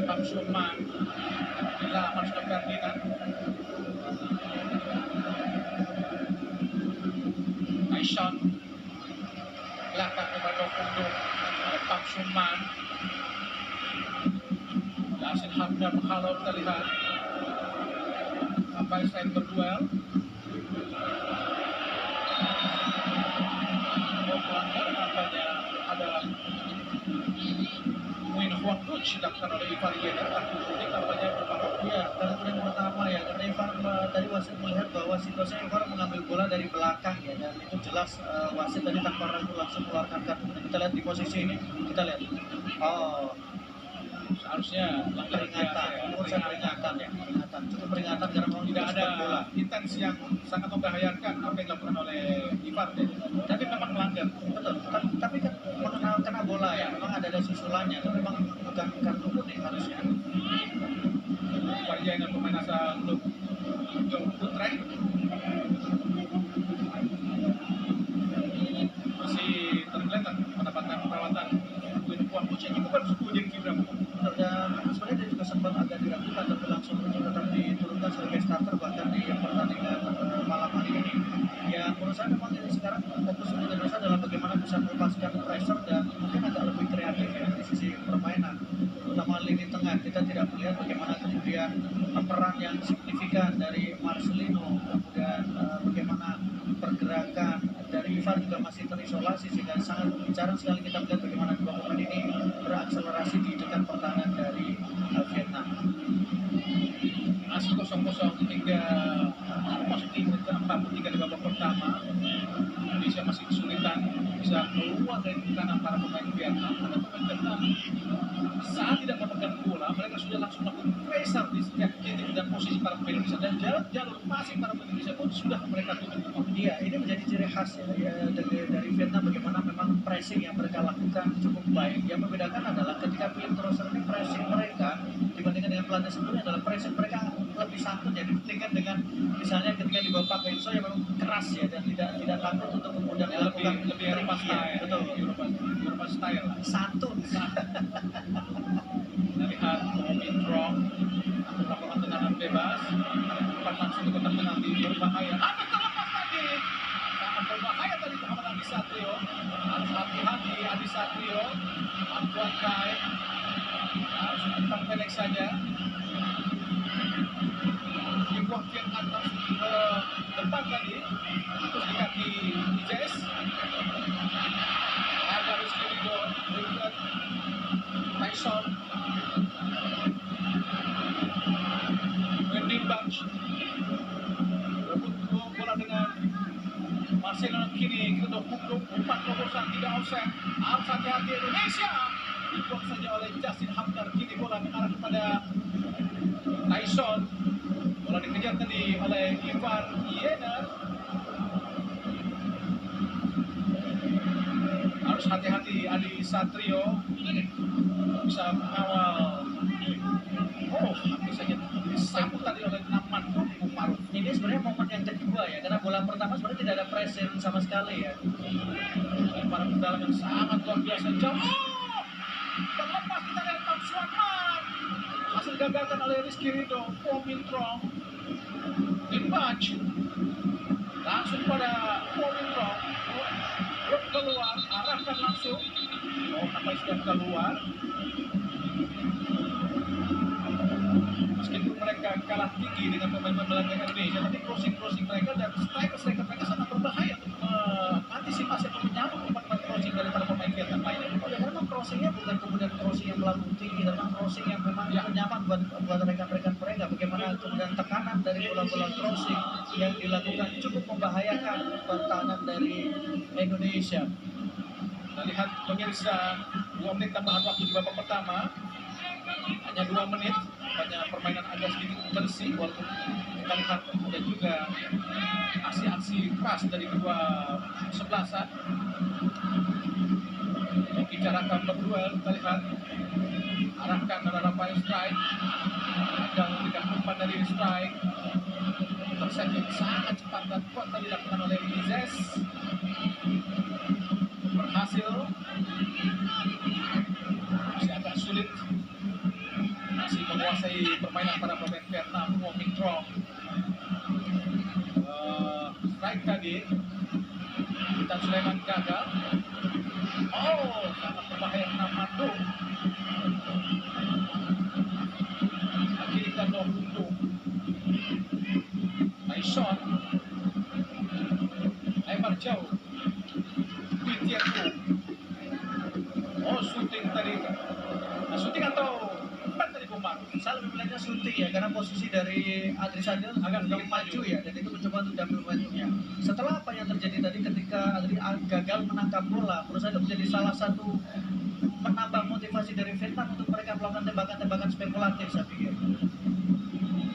Bang Sulman bila Marcelo Ferdinand. Aishon belakang kepada Fundo, ada Pak Suman, Yasin Hamdan menghalau kita lihat apa selain berduel. Pelanggar nampaknya ada Win Huang Luch dilakukan oleh Ivan Yener, kartu kuning nampaknya berparah. Iya, karena kuning pertama ya, karena Ivar tadi wasit melihat bahwa situasinya Ivar mengambil bola dari belakang ya, dan itu jelas wasit tadi tanpa ragu langsung keluarkan kartu kuning. Kita lihat di posisi ini, kita lihat. Oh, Seharusnya peringatan, menurut saya peringatan ya, peringatan, cukup peringatan karena memang tidak ada bola. intens yang sangat membahayakan apa yang dilakukan oleh Ivan, tapi memang melanggar. Betul, tapi kan kena bola ya, memang ada susulannya, tapi memang bukan kartu kuning harusnya. Faria dengan pemain asal klub Jong Putra masih tergeletak mendapatkan perawatan Win Huang Luch yang cukup bagus jadi kibra. Dan sebenarnya dia juga sempat agak diragukan tapi langsung tetap diturunkan sebagai starter bahkan di pertandingan malam hari ini. Ya menurut saya memang ini sekarang fokus untuk Indonesia adalah bagaimana bisa melepaskan pressure dan mungkin agak lebih kreatif ya di sisi permainan, terutama lini tengah. Kita tidak melihat bagaimana kemudian yang signifikan dari Marcelino, kemudian bagaimana pergerakan dari Ivar juga masih terisolasi sehingga sangat jarang sekali kita melihat bagaimana dua pemain ini berakselerasi di dekat pertahanan dari Vietnam. Masih 0-0 hingga memasuki menit ke-43 di babak pertama. Indonesia masih kesulitan bisa keluar dari tekanan para pemain Vietnam. Karena pemain Vietnam saat tidak memegang bola, mereka sudah langsung melakukan pressure di setiap titik dan posisi para pemain Indonesia, dan jalur passing para pemain Indonesia pun sudah mereka tutup. Iya, ini menjadi ciri khas ya, dari Vietnam, bagaimana memang pressing yang mereka lakukan cukup baik. Yang membedakan adalah ketika Philipp Trosser ini pressing mereka dibandingkan dengan pelatih sebelumnya adalah pressing mereka lebih santun ya, dibandingkan dengan misalnya ketika di Bapak Enzo yang memang keras ya dan tidak takut untuk kemudian melakukan Lebih Eropa style, betul, Eropa style. santun. Lihat Omicron melakukan tendangan bebas, umpan langsung ke kotak penalti, berbahaya. Hampir terlepas tadi, sangat berbahaya tadi Muhammad Adi Satrio. Harus hati-hati Adi Satrio, Antoine Kai harus umpan pendek saja. Dibuang Vietnam langsung ke depan tadi, terus di kaki Ijes. Ada Rizky Rido, Wilfred, Tyson, Wendy Bunch, rebut bola dengan Marcelo kini, kita udah hukum umpan terobosan tidak offset, harus hati-hati Indonesia. Dibuang saja oleh Justin Hamdan, kini bola mengarah kepada Tyson. Bola dikejar tadi oleh Ivar Yener. Harus hati-hati Adi Satrio bisa mengawal. Oh, hampir saja disambut tadi oleh Naman Umaruf. Ini sebenarnya momen yang kedua ya, karena bola pertama sebenarnya tidak ada pressure sama sekali ya. Para pendalam yang sangat luar biasa jauh. Terlepas kita lihat Bang Suatman. Hasil gagalkan oleh Rizky Rido, Pomintrong, Inbach. Langsung pada Pomintrong. Keluar, arahkan langsung. Oh, sampai sudah keluar. Meskipun mereka kalah tinggi dengan pemain-pemain Indonesia, tapi crossing mereka dan striker mereka sangat berbahaya untuk mengantisipasi atau menyambut umpan crossing dari para pemain Vietnam lainnya. Oh ya, memang crossingnya bukan kemudian crossing yang melambung tinggi, tapi crossing yang memang nyaman buat rekan-rekan mereka. Bagaimana kemudian tekanan dari bola-bola crossing yang dilakukan cukup membahayakan pertahanan dari Indonesia. Kita lihat pemirsa, 2 menit tambahan waktu di babak pertama. Hanya 2 menit, banyak permainan agak sedikit bersih, walaupun kita lihat ada juga aksi-aksi keras dari kedua sebelasan. Membicarakan berduel, kita lihat arahkan ke Rafael Strike, akan memberikan umpan dari Strike. Intercept yang sangat cepat dan kuat tadi dilakukan oleh Izes. Berhasil, masih agak sulit, masih menguasai permainan para pemain Vietnam. Omicron strike tadi, Witan Sulaiman gagal. Oh, sangat berbahaya Namando. Kiri kan Dohundo, Tyson, Aymar jauh, Witienko. Oh, shooting tadi. Shooting atau umpan tadi Bumar? Saya lebih melihatnya shooting ya, karena posisi dari Adri Sadil agak sedikit maju ya, dan itu mencoba untuk ambil momentumnya. Setelah apa yang terjadi tadi ketika Adri gagal menangkap bola, menurut saya itu menjadi salah satu menambah motivasi dari Vietnam untuk mereka melakukan tembakan-tembakan spekulatif, saya pikir.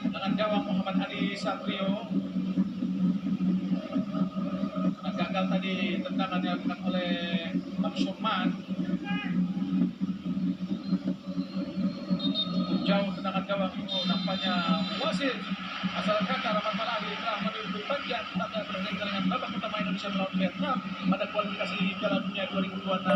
Dengan gawang Muhammad Adi Satrio. Gagal tadi tendangan yang dilakukan oleh Bang Surman. Jauh tendangan gawang itu nampaknya wasit asal kata Rahmat Malawi telah menipu bagian tanda pertandingan dengan babak utama Indonesia melawan Vietnam pada kualifikasi Piala Dunia 2026.